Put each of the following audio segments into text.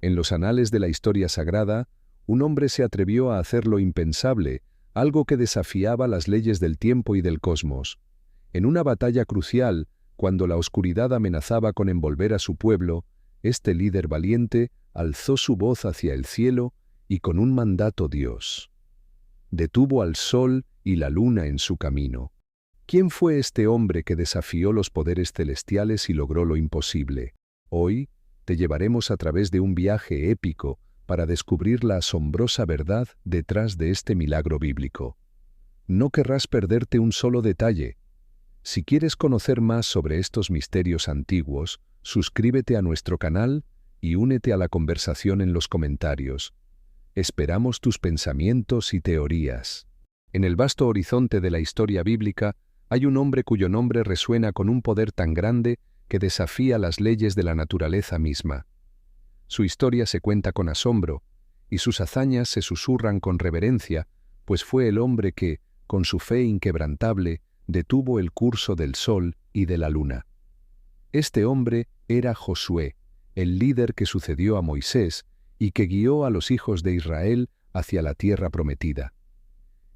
En los anales de la historia sagrada, un hombre se atrevió a hacer lo impensable, algo que desafiaba las leyes del tiempo y del cosmos. En una batalla crucial, cuando la oscuridad amenazaba con envolver a su pueblo, este líder valiente alzó su voz hacia el cielo y con un mandato Dios detuvo al sol y la luna en su camino. ¿Quién fue este hombre que desafió los poderes celestiales y logró lo imposible? Hoy te llevaremos a través de un viaje épico para descubrir la asombrosa verdad detrás de este milagro bíblico. No querrás perderte un solo detalle. Si quieres conocer más sobre estos misterios antiguos, suscríbete a nuestro canal y únete a la conversación en los comentarios. Esperamos tus pensamientos y teorías. En el vasto horizonte de la historia bíblica, hay un hombre cuyo nombre resuena con un poder tan grande que desafía las leyes de la naturaleza misma. Su historia se cuenta con asombro, y sus hazañas se susurran con reverencia, pues fue el hombre que, con su fe inquebrantable, detuvo el curso del sol y de la luna. Este hombre era Josué, el líder que sucedió a Moisés y que guió a los hijos de Israel hacia la tierra prometida.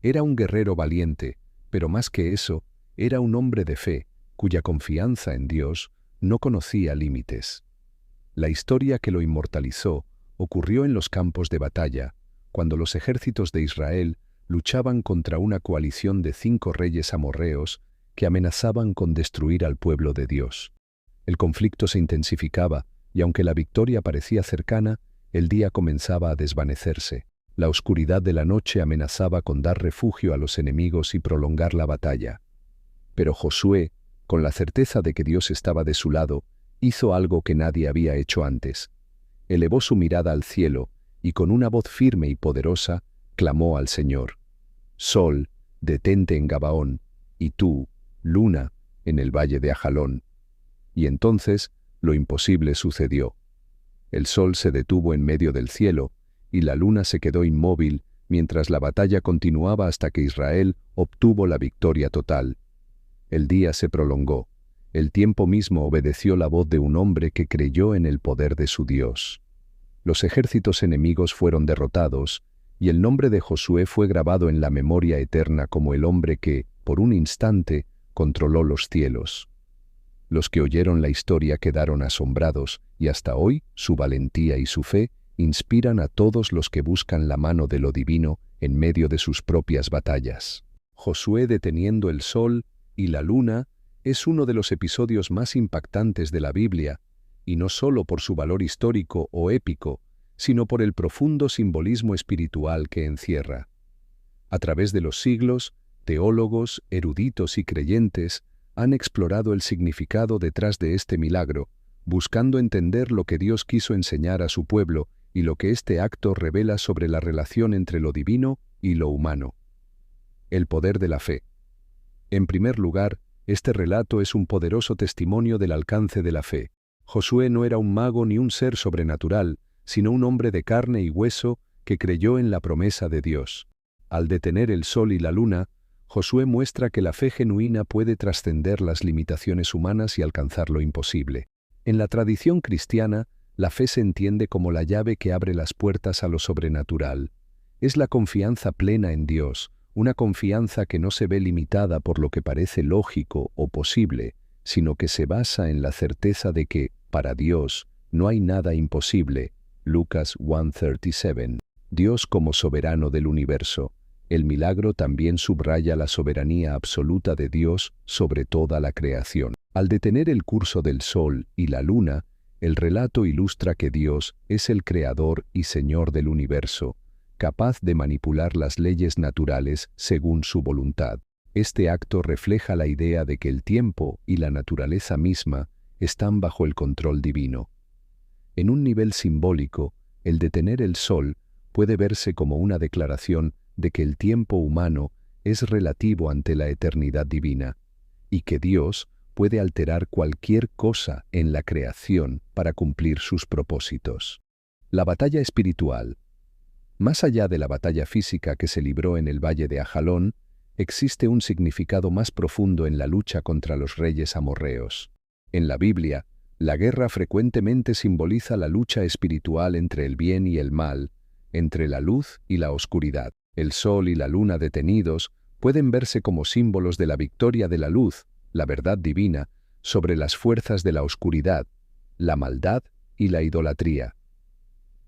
Era un guerrero valiente, pero más que eso, era un hombre de fe, cuya confianza en Dios no conocía límites. La historia que lo inmortalizó ocurrió en los campos de batalla, cuando los ejércitos de Israel luchaban contra una coalición de 5 reyes amorreos que amenazaban con destruir al pueblo de Dios. El conflicto se intensificaba, y aunque la victoria parecía cercana, el día comenzaba a desvanecerse. La oscuridad de la noche amenazaba con dar refugio a los enemigos y prolongar la batalla. Pero Josué, con la certeza de que Dios estaba de su lado, hizo algo que nadie había hecho antes. Elevó su mirada al cielo y con una voz firme y poderosa clamó al Señor: «Sol, detente en Gabaón, y tú, luna, en el valle de Ajalón». Y entonces lo imposible sucedió. El sol se detuvo en medio del cielo, y la luna se quedó inmóvil mientras la batalla continuaba hasta que Israel obtuvo la victoria total. El día se prolongó. El tiempo mismo obedeció la voz de un hombre que creyó en el poder de su Dios. Los ejércitos enemigos fueron derrotados, y el nombre de Josué fue grabado en la memoria eterna como el hombre que, por un instante, controló los cielos. Los que oyeron la historia quedaron asombrados, y hasta hoy su valentía y su fe inspiran a todos los que buscan la mano de lo divino en medio de sus propias batallas. Josué deteniendo el sol y la luna es uno de los episodios más impactantes de la Biblia, y no solo por su valor histórico o épico, sino por el profundo simbolismo espiritual que encierra. A través de los siglos, teólogos, eruditos y creyentes han explorado el significado detrás de este milagro, buscando entender lo que Dios quiso enseñar a su pueblo y lo que este acto revela sobre la relación entre lo divino y lo humano. El poder de la fe. En primer lugar, este relato es un poderoso testimonio del alcance de la fe. Josué no era un mago ni un ser sobrenatural, sino un hombre de carne y hueso que creyó en la promesa de Dios. Al detener el sol y la luna, Josué muestra que la fe genuina puede trascender las limitaciones humanas y alcanzar lo imposible. En la tradición cristiana, la fe se entiende como la llave que abre las puertas a lo sobrenatural. Es la confianza plena en Dios, una confianza que no se ve limitada por lo que parece lógico o posible, sino que se basa en la certeza de que, para Dios, no hay nada imposible. Lucas 1:37. Dios como soberano del universo. El milagro también subraya la soberanía absoluta de Dios sobre toda la creación. Al detener el curso del sol y la luna, el relato ilustra que Dios es el creador y señor del universo, capaz de manipular las leyes naturales según su voluntad. Este acto refleja la idea de que el tiempo y la naturaleza misma están bajo el control divino. En un nivel simbólico, el detener el sol puede verse como una declaración de que el tiempo humano es relativo ante la eternidad divina, y que Dios puede alterar cualquier cosa en la creación para cumplir sus propósitos. La batalla espiritual. Más allá de la batalla física que se libró en el valle de Ajalón, existe un significado más profundo en la lucha contra los reyes amorreos. En la Biblia, La guerra frecuentemente simboliza la lucha espiritual entre el bien y el mal, entre la luz y la oscuridad. El sol y la luna detenidos pueden verse como símbolos de la victoria de la luz, la verdad divina, sobre las fuerzas de la oscuridad, la maldad y la idolatría.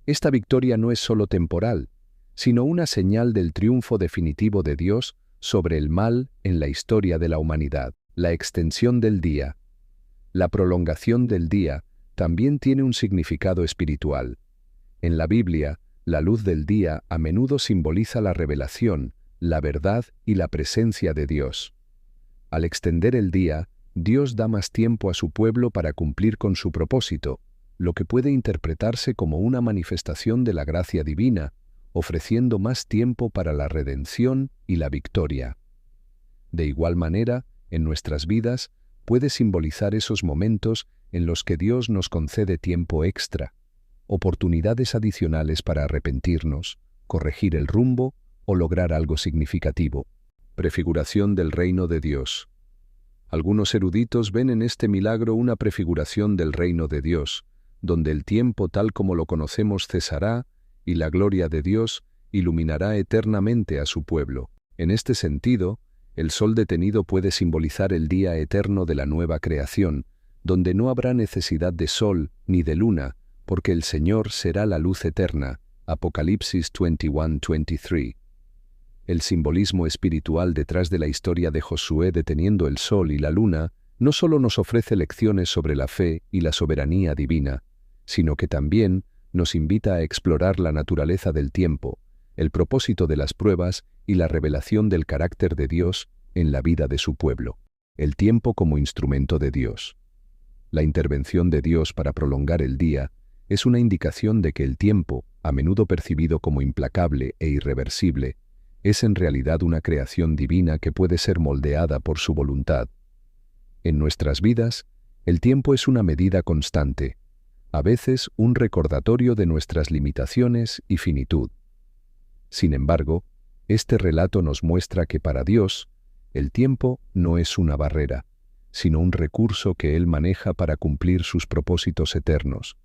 Esta victoria no es solo temporal, sino una señal del triunfo definitivo de Dios sobre el mal en la historia de la humanidad. La extensión del día. La prolongación del día también tiene un significado espiritual. En la Biblia, la luz del día a menudo simboliza la revelación, la verdad y la presencia de Dios. Al extender el día, Dios da más tiempo a su pueblo para cumplir con su propósito, lo que puede interpretarse como una manifestación de la gracia divina, ofreciendo más tiempo para la redención y la victoria. De igual manera, en nuestras vidas, puede simbolizar esos momentos en los que Dios nos concede tiempo extra, oportunidades adicionales para arrepentirnos, corregir el rumbo o lograr algo significativo. Prefiguración del reino de Dios. Algunos eruditos ven en este milagro una prefiguración del reino de Dios, donde el tiempo tal como lo conocemos cesará y la gloria de Dios iluminará eternamente a su pueblo. En este sentido, el sol detenido puede simbolizar el día eterno de la nueva creación, donde no habrá necesidad de sol ni de luna, porque el Señor será la luz eterna. Apocalipsis 21:23. El simbolismo espiritual detrás de la historia de Josué deteniendo el sol y la luna no solo nos ofrece lecciones sobre la fe y la soberanía divina, sino que también nos invita a explorar la naturaleza del tiempo, el propósito de las pruebas y la revelación del carácter de Dios en la vida de su pueblo. El tiempo como instrumento de Dios. La intervención de Dios para prolongar el día es una indicación de que el tiempo, a menudo percibido como implacable e irreversible, es en realidad una creación divina que puede ser moldeada por su voluntad. En nuestras vidas, el tiempo es una medida constante, a veces un recordatorio de nuestras limitaciones y finitud. Sin embargo, este relato nos muestra que para Dios, el tiempo no es una barrera, sino un recurso que Él maneja para cumplir sus propósitos eternos.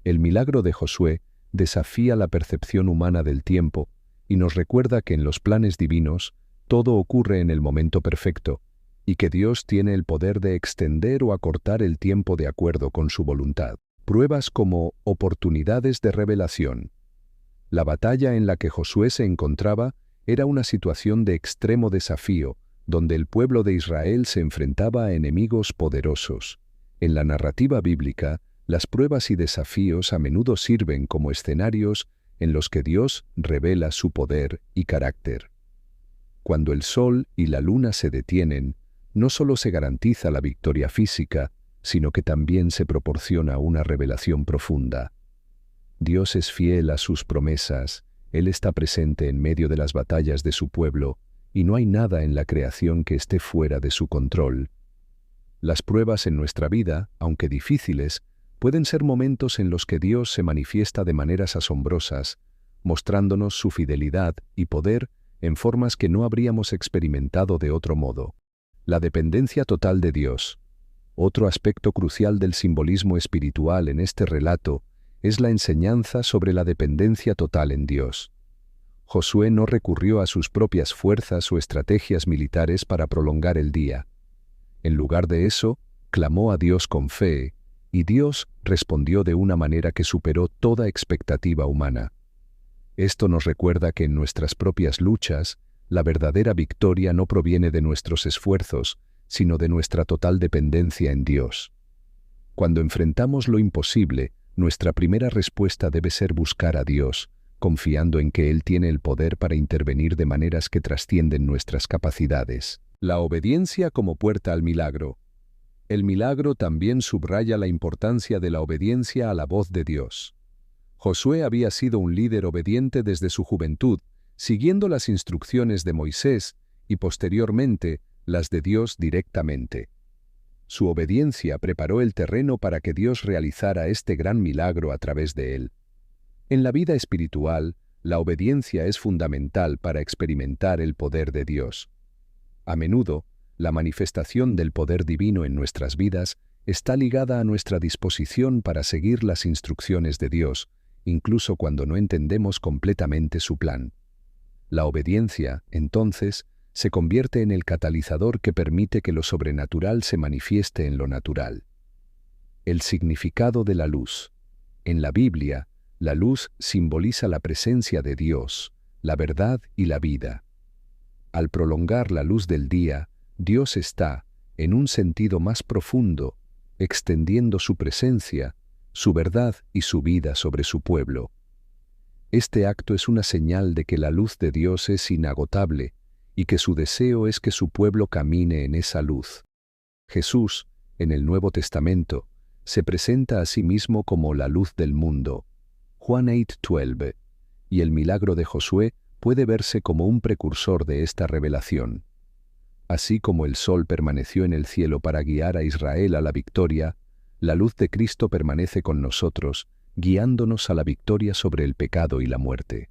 El milagro de Josué desafía la percepción humana del tiempo y nos recuerda que en los planes divinos todo ocurre en el momento perfecto y que Dios tiene el poder de extender o acortar el tiempo de acuerdo con su voluntad. Pruebas como oportunidades de revelación. La batalla en la que Josué se encontraba era una situación de extremo desafío, donde el pueblo de Israel se enfrentaba a enemigos poderosos. En la narrativa bíblica, las pruebas y desafíos a menudo sirven como escenarios en los que Dios revela su poder y carácter. Cuando el sol y la luna se detienen, no solo se garantiza la victoria física, sino que también se proporciona una revelación profunda. Dios es fiel a sus promesas, Él está presente en medio de las batallas de su pueblo, y no hay nada en la creación que esté fuera de su control. Las pruebas en nuestra vida, aunque difíciles, pueden ser momentos en los que Dios se manifiesta de maneras asombrosas, mostrándonos su fidelidad y poder en formas que no habríamos experimentado de otro modo. La dependencia total de Dios. Otro aspecto crucial del simbolismo espiritual en este relato es la enseñanza sobre la dependencia total en Dios. Josué no recurrió a sus propias fuerzas o estrategias militares para prolongar el día. En lugar de eso, clamó a Dios con fe, y Dios respondió de una manera que superó toda expectativa humana. Esto nos recuerda que en nuestras propias luchas, la verdadera victoria no proviene de nuestros esfuerzos, sino de nuestra total dependencia en Dios. Cuando enfrentamos lo imposible, nuestra primera respuesta debe ser buscar a Dios, confiando en que Él tiene el poder para intervenir de maneras que trascienden nuestras capacidades. La obediencia como puerta al milagro. El milagro también subraya la importancia de la obediencia a la voz de Dios. Josué había sido un líder obediente desde su juventud, siguiendo las instrucciones de Moisés y posteriormente las de Dios directamente. Su obediencia preparó el terreno para que Dios realizara este gran milagro a través de él. En la vida espiritual, la obediencia es fundamental para experimentar el poder de Dios. A menudo, la manifestación del poder divino en nuestras vidas está ligada a nuestra disposición para seguir las instrucciones de Dios, incluso cuando no entendemos completamente su plan. La obediencia, entonces, se convierte en el catalizador que permite que lo sobrenatural se manifieste en lo natural. El significado de la luz. En la Biblia, la luz simboliza la presencia de Dios, la verdad y la vida. Al prolongar la luz del día, Dios está, en un sentido más profundo, extendiendo su presencia, su verdad y su vida sobre su pueblo. Este acto es una señal de que la luz de Dios es inagotable y que su deseo es que su pueblo camine en esa luz. Jesús, en el Nuevo Testamento, se presenta a sí mismo como la luz del mundo. Juan 8:12, y el milagro de Josué puede verse como un precursor de esta revelación. Así como el sol permaneció en el cielo para guiar a Israel a la victoria, la luz de Cristo permanece con nosotros, guiándonos a la victoria sobre el pecado y la muerte.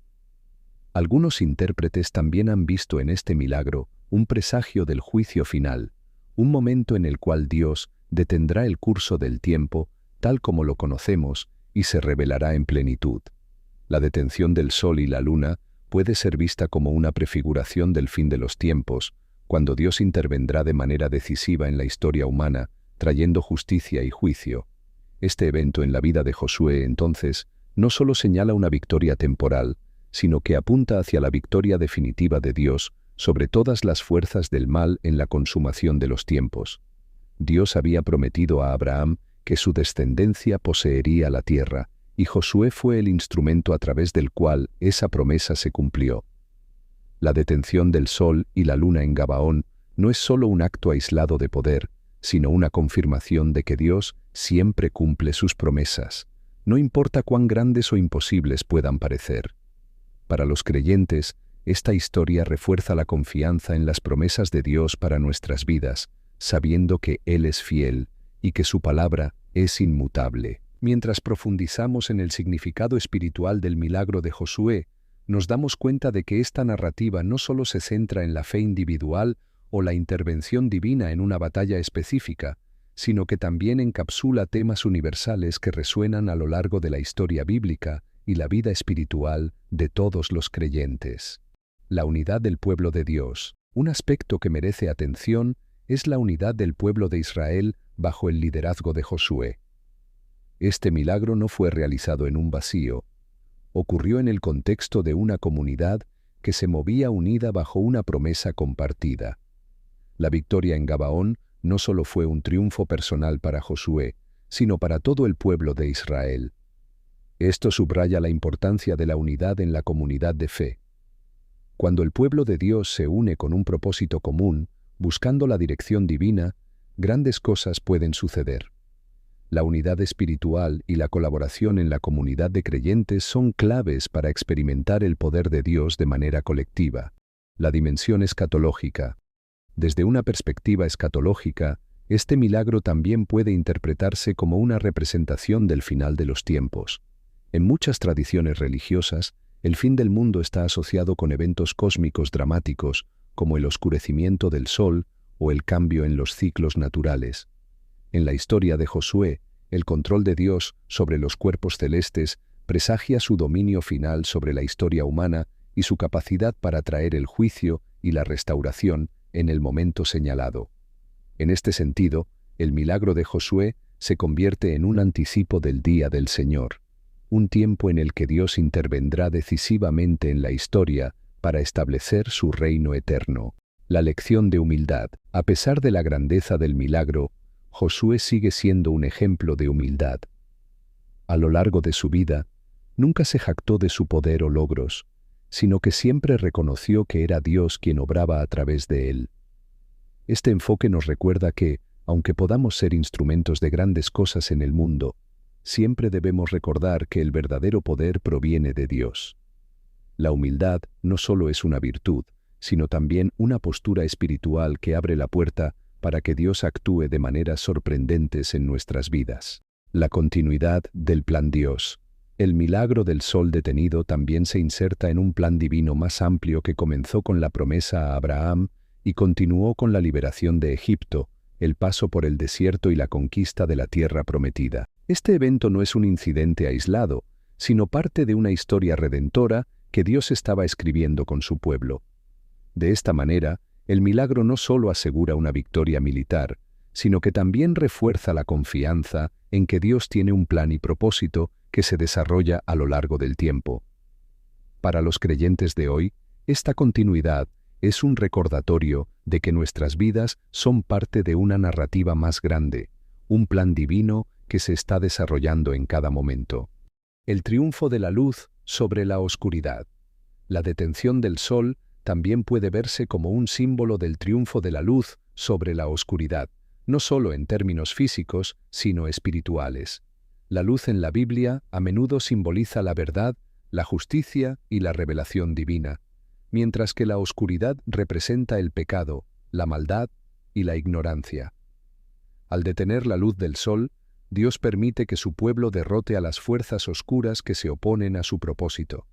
Algunos intérpretes también han visto en este milagro un presagio del juicio final, un momento en el cual Dios detendrá el curso del tiempo, tal como lo conocemos, y se revelará en plenitud. La detención del sol y la luna puede ser vista como una prefiguración del fin de los tiempos, cuando Dios intervendrá de manera decisiva en la historia humana, trayendo justicia y juicio. Este evento en la vida de Josué, entonces, no solo señala una victoria temporal, sino que apunta hacia la victoria definitiva de Dios sobre todas las fuerzas del mal en la consumación de los tiempos. Dios había prometido a Abraham que su descendencia poseería la tierra, y Josué fue el instrumento a través del cual esa promesa se cumplió. La detención del sol y la luna en Gabaón no es solo un acto aislado de poder, sino una confirmación de que Dios siempre cumple sus promesas, no importa cuán grandes o imposibles puedan parecer. Para los creyentes, esta historia refuerza la confianza en las promesas de Dios para nuestras vidas, sabiendo que Él es fiel y que su palabra es inmutable. Mientras profundizamos en el significado espiritual del milagro de Josué, nos damos cuenta de que esta narrativa no solo se centra en la fe individual o la intervención divina en una batalla específica, sino que también encapsula temas universales que resuenan a lo largo de la historia bíblica y la vida espiritual de todos los creyentes. La unidad del pueblo de Dios. Un aspecto que merece atención es la unidad del pueblo de Israel bajo el liderazgo de Josué. Este milagro no fue realizado en un vacío. Ocurrió en el contexto de una comunidad que se movía unida bajo una promesa compartida. La victoria en Gabaón no solo fue un triunfo personal para Josué, sino para todo el pueblo de Israel. Esto subraya la importancia de la unidad en la comunidad de fe. Cuando el pueblo de Dios se une con un propósito común, buscando la dirección divina, grandes cosas pueden suceder. La unidad espiritual y la colaboración en la comunidad de creyentes son claves para experimentar el poder de Dios de manera colectiva. La dimensión escatológica. Desde una perspectiva escatológica, este milagro también puede interpretarse como una representación del final de los tiempos. En muchas tradiciones religiosas, el fin del mundo está asociado con eventos cósmicos dramáticos, como el oscurecimiento del sol o el cambio en los ciclos naturales. En la historia de Josué, el control de Dios sobre los cuerpos celestes presagia su dominio final sobre la historia humana y su capacidad para traer el juicio y la restauración en el momento señalado. En este sentido, el milagro de Josué se convierte en un anticipo del día del Señor, un tiempo en el que Dios intervendrá decisivamente en la historia para establecer su reino eterno. La lección de humildad. A pesar de la grandeza del milagro, Josué sigue siendo un ejemplo de humildad. A lo largo de su vida, nunca se jactó de su poder o logros, sino que siempre reconoció que era Dios quien obraba a través de él. Este enfoque nos recuerda que, aunque podamos ser instrumentos de grandes cosas en el mundo, siempre debemos recordar que el verdadero poder proviene de Dios. La humildad no solo es una virtud, sino también una postura espiritual que abre la puerta para que Dios actúe de maneras sorprendentes en nuestras vidas. La continuidad del plan Dios. El milagro del sol detenido también se inserta en un plan divino más amplio que comenzó con la promesa a Abraham y continuó con la liberación de Egipto, el paso por el desierto y la conquista de la tierra prometida. Este evento no es un incidente aislado, sino parte de una historia redentora que Dios estaba escribiendo con su pueblo. De esta manera, el milagro no solo asegura una victoria militar, sino que también refuerza la confianza en que Dios tiene un plan y propósito que se desarrolla a lo largo del tiempo. Para los creyentes de hoy, esta continuidad es un recordatorio de que nuestras vidas son parte de una narrativa más grande, un plan divino que se está desarrollando en cada momento. El triunfo de la luz sobre la oscuridad. La detención del sol también puede verse como un símbolo del triunfo de la luz sobre la oscuridad, no solo en términos físicos, sino espirituales. La luz en la Biblia a menudo simboliza la verdad, la justicia y la revelación divina, mientras que la oscuridad representa el pecado, la maldad y la ignorancia. Al detener la luz del sol, Dios permite que su pueblo derrote a las fuerzas oscuras que se oponen a su propósito.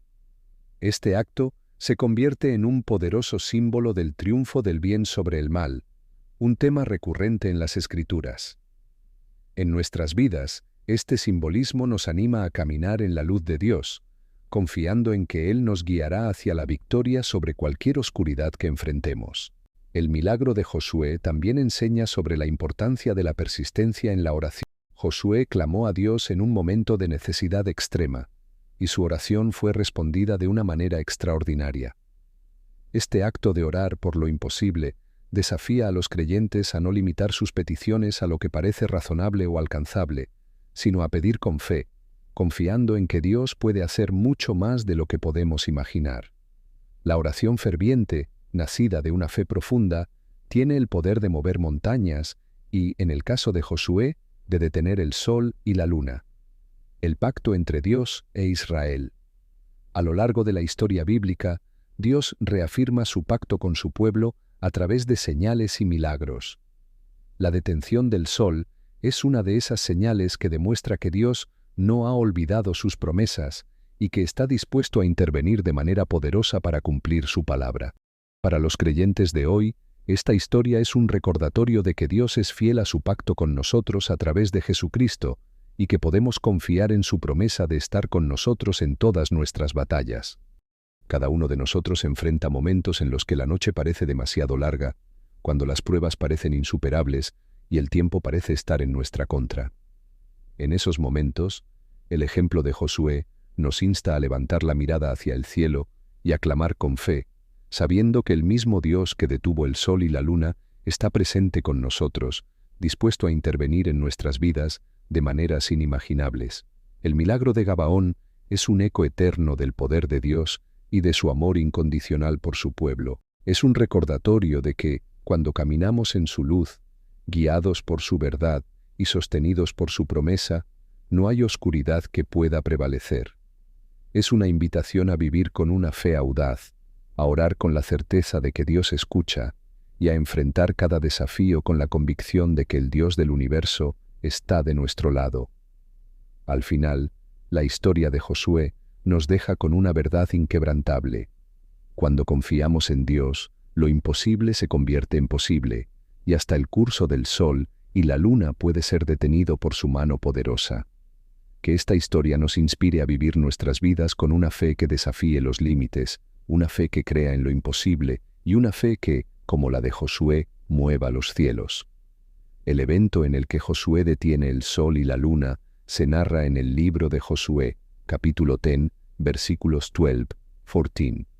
Este acto se convierte en un poderoso símbolo del triunfo del bien sobre el mal, un tema recurrente en las Escrituras. En nuestras vidas, este simbolismo nos anima a caminar en la luz de Dios, confiando en que Él nos guiará hacia la victoria sobre cualquier oscuridad que enfrentemos. El milagro de Josué también enseña sobre la importancia de la persistencia en la oración. Josué clamó a Dios en un momento de necesidad extrema, y su oración fue respondida de una manera extraordinaria. Este acto de orar por lo imposible desafía a los creyentes a no limitar sus peticiones a lo que parece razonable o alcanzable, sino a pedir con fe, confiando en que Dios puede hacer mucho más de lo que podemos imaginar. La oración ferviente, nacida de una fe profunda, tiene el poder de mover montañas y, en el caso de Josué, de detener el sol y la luna. El pacto entre Dios e Israel. A lo largo de la historia bíblica, Dios reafirma su pacto con su pueblo a través de señales y milagros. La detención del sol es una de esas señales que demuestra que Dios no ha olvidado sus promesas y que está dispuesto a intervenir de manera poderosa para cumplir su palabra. Para los creyentes de hoy, esta historia es un recordatorio de que Dios es fiel a su pacto con nosotros a través de Jesucristo y que podemos confiar en su promesa de estar con nosotros en todas nuestras batallas. Cada uno de nosotros enfrenta momentos en los que la noche parece demasiado larga, cuando las pruebas parecen insuperables y el tiempo parece estar en nuestra contra. En esos momentos, el ejemplo de Josué nos insta a levantar la mirada hacia el cielo y a clamar con fe, sabiendo que el mismo Dios que detuvo el sol y la luna está presente con nosotros, dispuesto a intervenir en nuestras vidas de maneras inimaginables. El milagro de Gabaón es un eco eterno del poder de Dios y de su amor incondicional por su pueblo. Es un recordatorio de que, cuando caminamos en su luz, guiados por su verdad y sostenidos por su promesa, no hay oscuridad que pueda prevalecer. Es una invitación a vivir con una fe audaz, a orar con la certeza de que Dios escucha y a enfrentar cada desafío con la convicción de que el Dios del universo está de nuestro lado. Al final, la historia de Josué nos deja con una verdad inquebrantable. Cuando confiamos en Dios, lo imposible se convierte en posible, y hasta el curso del sol y la luna puede ser detenido por su mano poderosa. Que esta historia nos inspire a vivir nuestras vidas con una fe que desafíe los límites, una fe que crea en lo imposible y una fe que, como la de Josué, mueva los cielos. El evento en el que Josué detiene el sol y la luna se narra en el libro de Josué, capítulo 10, versículos 12, 14.